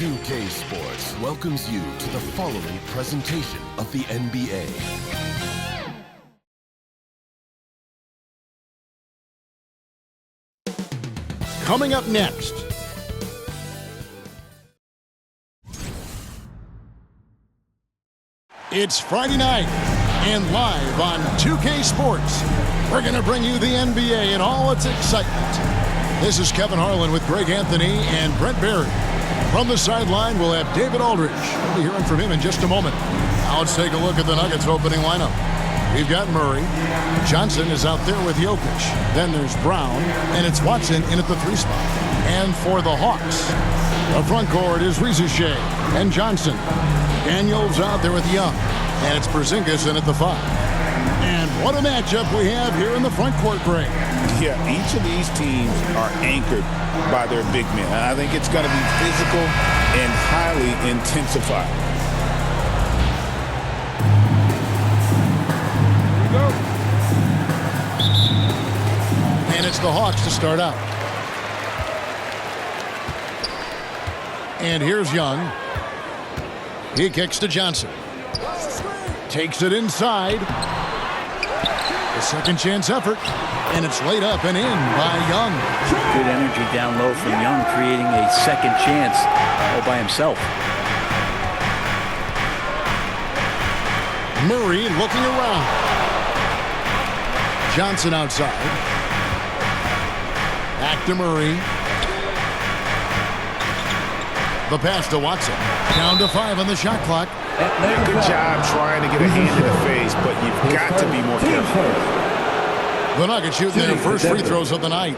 2K Sports welcomes you to the following presentation of the NBA. Coming up next. It's Friday night, and live on 2K Sports, we're going to bring you the NBA and all its excitement. This is Kevin Harlan with Greg Anthony and Brent Barry. From the sideline, we'll have David Aldridge. We'll be hearing from him in just a moment. Now let's take a look at the Nuggets opening lineup. We've got Murray. Johnson is out there with Jokic. Then there's Brown, and it's Watson in at the 3 spot. And for the Hawks, the front court is Rizushea and Johnson. Daniels out there with Young, and it's Porziņģis in at the 5. And what a matchup we have here in the front court, Greg. Yeah, each of these teams are anchored by their big men. I think it's going to be physical and highly intensified. And it's the Hawks to start out. And here's Young. He kicks to Johnson. Takes it inside. A second chance effort. And it's laid up and in by Young. Good energy down low from Young, creating a second chance all by himself. Murray looking around. Johnson outside. Back to Murray. The pass to Watson. Down to 5 on the shot clock. Good job trying to get a hand in the face, but you've got to be more careful. The Nuggets shooting their first free throws of the night.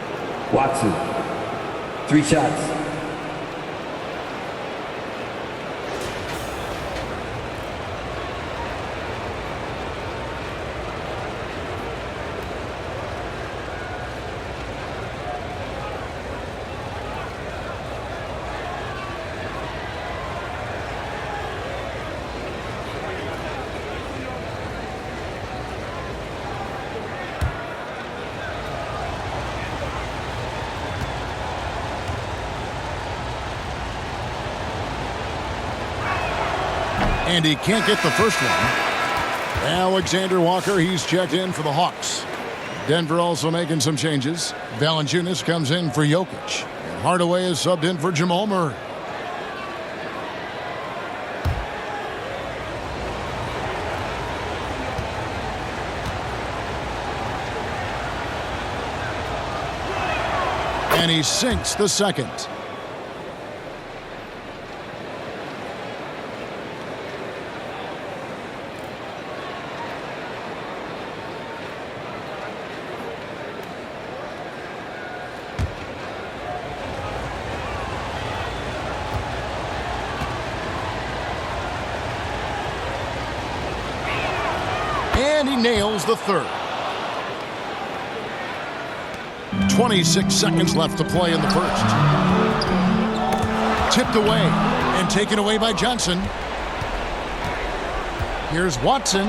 Watson, 3 shots. And he can't get the first one. Alexander Walker, he's checked in for the Hawks. Denver also making some changes. Valanciunas comes in for Jokic. And Hardaway is subbed in for Jamal Murray. And he sinks the second. And he nails the third. 26 seconds left to play in the first. Tipped away and taken away by Johnson. Here's Watson.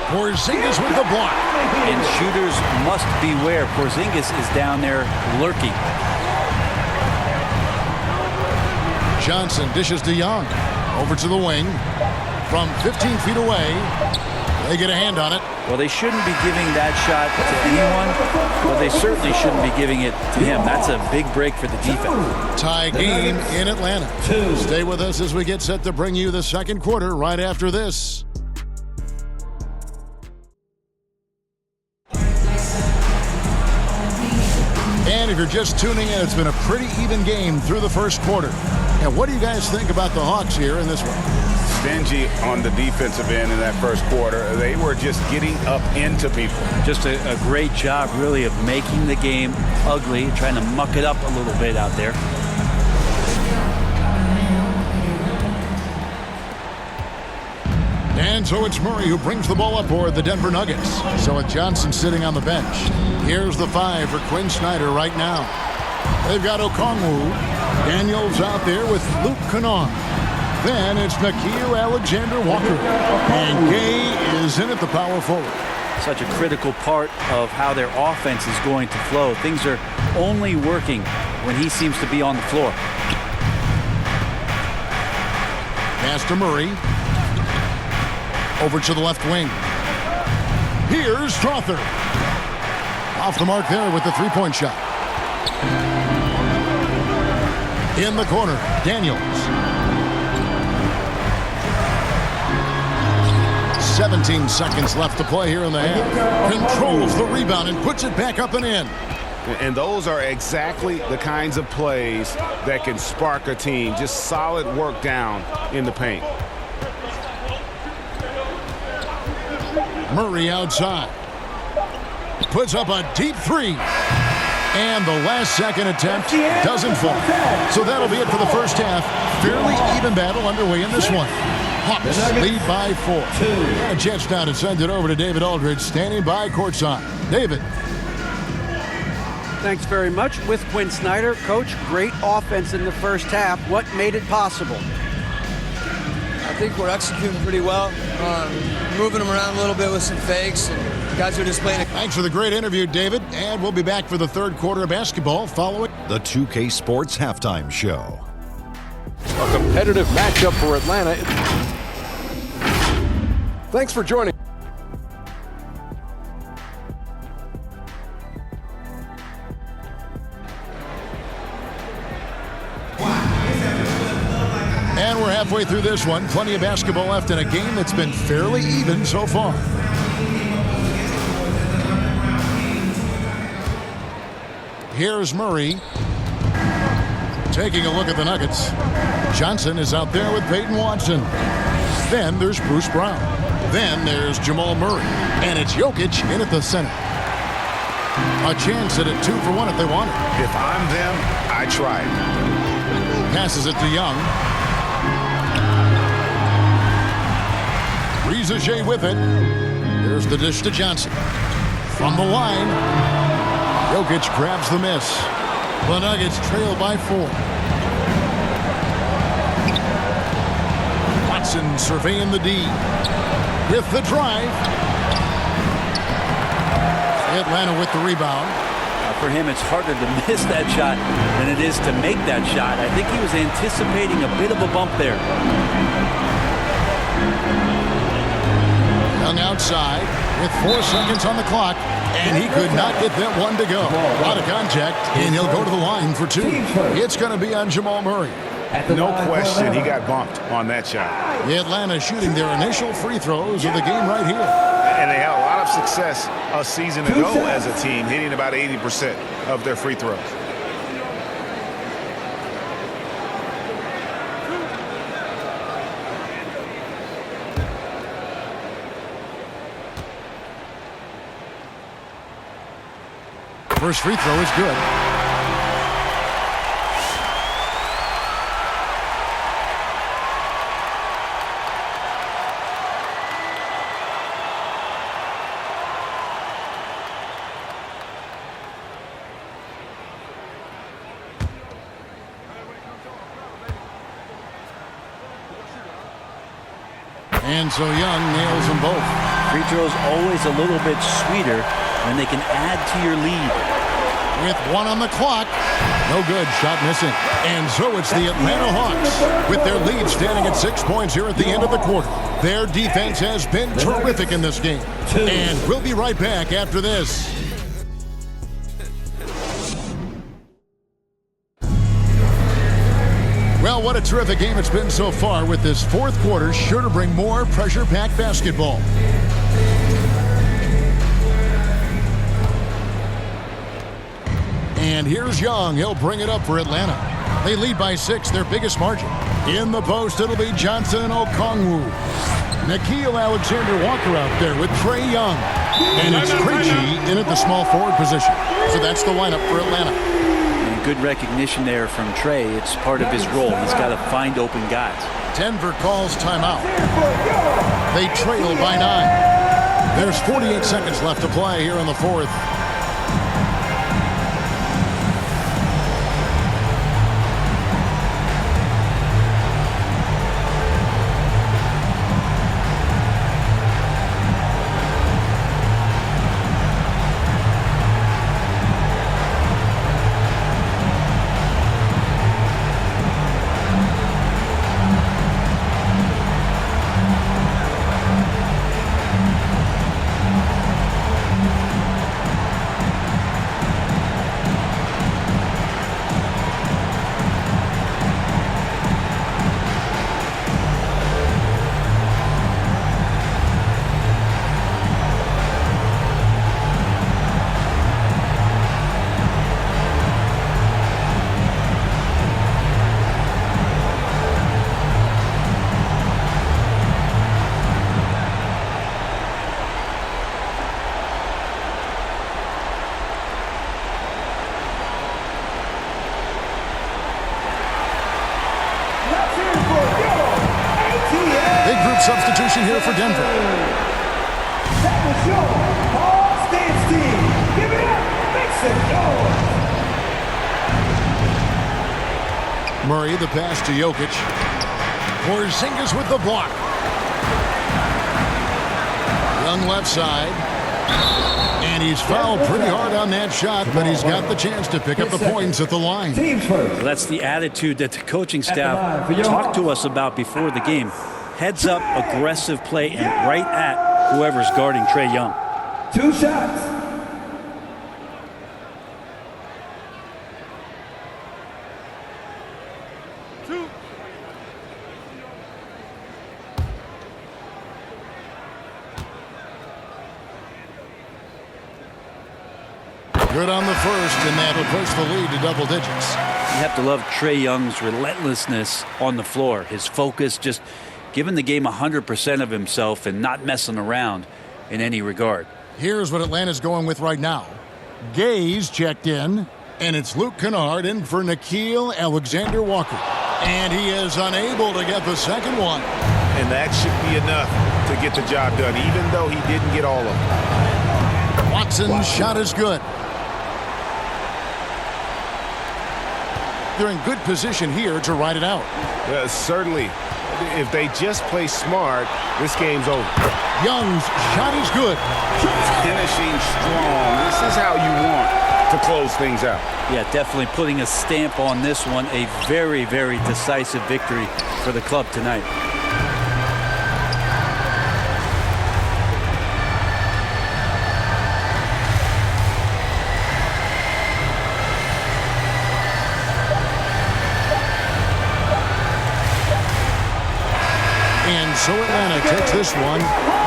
Porziņģis with the block. And shooters must beware. Porziņģis is down there lurking. Johnson dishes to Young. Over to the wing. From 15 feet away. They get a hand on it. Well, they shouldn't be giving that shot to anyone, but they certainly shouldn't be giving it to him. That's a big break for the defense. Tie game in Atlanta. Stay with us as we get set to bring you the second quarter right after this. And if you're just tuning in, it's been a pretty even game through the first quarter. And what do you guys think about the Hawks here in this one? Stingy on the defensive end in that first quarter. They were just getting up into people. Just a great job, really, of making the game ugly, trying to muck it up a little bit out there. And so it's Murray who brings the ball up for the Denver Nuggets. So with Johnson sitting on the bench, here's the 5 for Quinn Snyder right now. They've got Okongwu. Daniels out there with Luke Kennard. Then it's Nickeil Alexander-Walker. And Gay is in at the power forward. Such a critical part of how their offense is going to flow. Things are only working when he seems to be on the floor. Pass to Murray. Over to the left wing. Here's Strother. Off the mark there with the three-point shot. In the corner, Daniels. 17 seconds left to play here in the half. Controls the rebound and puts it back up and in. And those are exactly the kinds of plays that can spark a team. Just solid work down in the paint. Murray outside. Puts up a deep three. And the last second attempt doesn't fall. So that'll be it for the first half. Fairly even battle underway in this one. Hawks lead by 4. And a chance now to send it over to David Aldridge, standing by courtside. David. Thanks very much. With Quinn Snyder, Coach, great offense in the first half. What made it possible? I think we're executing pretty well. Moving them around a little bit with some fakes. And guys are just playing it. Thanks for the great interview, David. And we'll be back for the third quarter of basketball following the 2K Sports Halftime Show. A competitive matchup for Atlanta. Thanks for joining. And we're halfway through this one. Plenty of basketball left in a game that's been fairly even so far. Here's Murray. Taking a look at the Nuggets. Johnson is out there with Peyton Watson. Then there's Bruce Brown. Then there's Jamal Murray. And it's Jokic in at the center. A chance at a 2-for-1 if they want it. If I'm them, I try it. Passes it to Young. Rizage with it. There's the dish to Johnson. From the line, Jokic grabs the miss. The Nuggets trail by 4. Watson surveying the D. With the drive. Atlanta with the rebound. For him, it's harder to miss that shot than it is to make that shot. I think he was anticipating a bit of a bump there. Young outside with 4 seconds on the clock, and he could not get that one to go. Out of contact, and he'll go to the line for 2. It's going to be on Jamal Murray. No question, he got bumped on that shot. Atlanta shooting their initial free throws of the game right here. And they had a lot of success a season ago as a team, hitting about 80% of their free throws. First free throw is good. And so Young nails them both. Free throws always a little bit sweeter when they can add to your lead. With 1 on the clock. No good. Shot missing. And so it's the Atlanta Hawks with their lead standing at 6 points here at the end of the quarter. Their defense has been terrific in this game. And we'll be right back after this. Well, what a terrific game it's been so far, with this fourth quarter sure to bring more pressure-packed basketball. And here's Young. He'll bring it up for Atlanta. They lead by 6, their biggest margin. In the post, it'll be Johnson and Okongwu. Nickeil Alexander-Walker out there with Trae Young. And it's Krejci in at the small forward position. So that's the lineup for Atlanta. And good recognition there from Trae. It's part of his role. He's got to find open guys. Denver calls timeout. They trail by 9. There's 48 seconds left to play here in the fourth. substitution here for Denver. That was your all-stance team. Give it up. Make some noise. Murray, the pass to Jokic. Porziņģis with the block. Young left side. And he's fouled pretty hard on that shot, but he's got the chance to pick up the points at the line. Well, that's the attitude that the coaching staff talked to us about before the game. Heads up, aggressive play, and right at whoever's guarding Trae Young. 2 shots. Good on the first, and that'll push the lead to double digits. You have to love Trae Young's relentlessness on the floor. His focus, just giving the game 100% of himself and not messing around in any regard. Here's what Atlanta's going with right now. Gaze checked in, and it's Luke Kennard in for Nickeil Alexander-Walker. And he is unable to get the second one. And that should be enough to get the job done, even though he didn't get all of them. Watson's shot is good. They're in good position here to ride it out. Certainly. If they just play smart, this game's over. Young's shot is good. Finishing strong. This is how you want to close things out. Yeah, definitely putting a stamp on this one. A very, very decisive victory for the club tonight. So Atlanta takes this one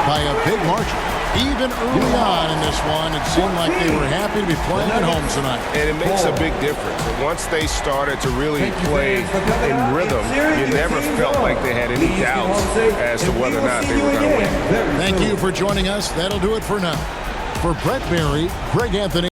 by a big margin. Even early on in this one, it seemed like they were happy to be playing at home tonight. And it makes a big difference. Once they started to really play in rhythm, you never felt like they had any doubts as to whether or not they were going to win. Thank you for joining us. That'll do it for now. For Brett Berry, Greg Anthony.